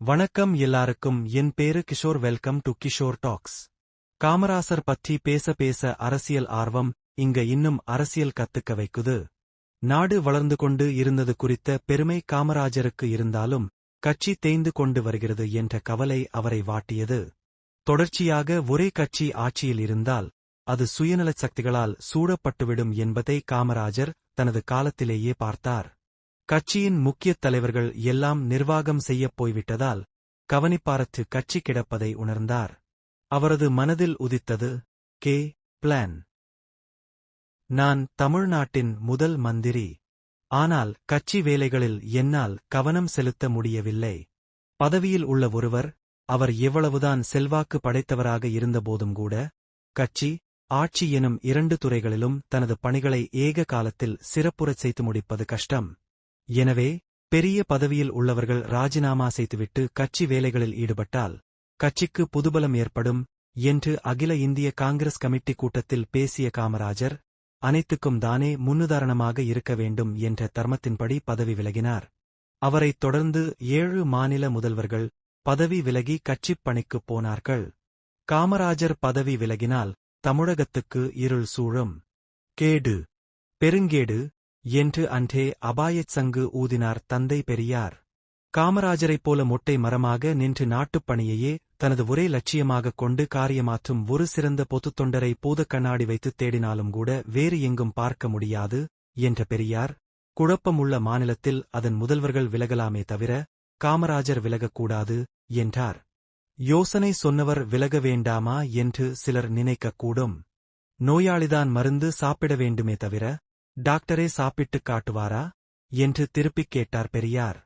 வணக்கம் எல்லாருக்கும். என் பேரு Kishore. Welcome to Kishore talks. Kamarajar பற்றி பேச பேச அரசியல் ஆர்வம் இங்க இன்னும் அரசியல் கத்துக்க வைக்குது. நாடு வளர்ந்து கொண்டு இருந்தது குறித்த பெருமை காமராஜருக்கு இருந்தாலும் கட்சி தேய்ந்து கொண்டு வருகிறது என்ற கவலை அவரை வாட்டியது. தொடர்ச்சியாக ஒரே கட்சி ஆட்சியில் இருந்தால் அது சுயநலச் சக்திகளால் சூழப்பட்டுவிடும் என்பதை காமராஜர் தனது காலத்திலேயே பார்த்தார். கட்சியின் முக்கிய தலைவர்கள் எல்லாம் நிர்வாகம் செய்யப் போய்விட்டதால் கவனிப்பாரற்று கட்சி கிடப்பதை உணர்ந்தார். அவரது மனதில் உதித்தது பிளான். நான் தமிழ்நாட்டின் முதல் மந்திரி. ஆனால் கட்சி வேலைகளில் என்னால் கவனம் செலுத்த முடியவில்லை. பதவியில் உள்ள ஒருவர், அவர் எவ்வளவுதான் செல்வாக்கு படைத்தவராக இருந்தபோதும் கூட, கட்சி, ஆட்சி எனும் இரண்டு துறைகளிலும் தனது பணிகளை ஏக காலத்தில் சிறப்புறச் செய்து முடிப்பது கஷ்டம். எனவே பெரிய பதவியில் உள்ளவர்கள் ராஜினாமா செய்துவிட்டு கட்சி வேலைகளில் ஈடுபட்டால் கட்சிக்கு புதுபலம் ஏற்படும் என்று அகில இந்திய காங்கிரஸ் கமிட்டி கூட்டத்தில் பேசிய காமராஜர், அனைத்துக்கும் தானே முன்னுதாரணமாக இருக்க வேண்டும் என்ற தர்மத்தின்படி பதவி விலகினார். அவரைத் தொடர்ந்து 7 மாநில முதல்வர்கள் பதவி விலகி கட்சிப் பணிக்குப் போனார்கள். காமராஜர் பதவி விலகினால் தமிழகத்துக்கு இருள் சூழும். கேடு, பெருங்கேடு என்று அன்றே அபாயச் சங்கு ஊதினார் தந்தை பெரியார். காமராஜரைப் போல மொட்டை மரமாக நின்று நாட்டுப் பணியையே தனது ஒரே லட்சியமாகக் கொண்டு காரியமாற்றும் ஒரு சிறந்த பொதுத் தொண்டரை பூதக் கண்ணாடி வைத்துத் தேடினாலும் கூட வேறு எங்கும் பார்க்க முடியாது என்ற பெரியார், குழப்பமுள்ள மாநிலத்தில் அதன் முதல்வர்கள் விலகலாமே தவிர காமராஜர் விலகக்கூடாது என்றார். யோசனை சொன்னவர் விலக வேண்டாமா என்று சிலர் நினைக்கக்கூடும். நோயாளிதான் மருந்து சாப்பிட வேண்டுமே தவிர டாக்டரே சாப்பிட்டுக் காட்டுவாரா என்று திருப்பிக் கேட்டார் பெரியார்.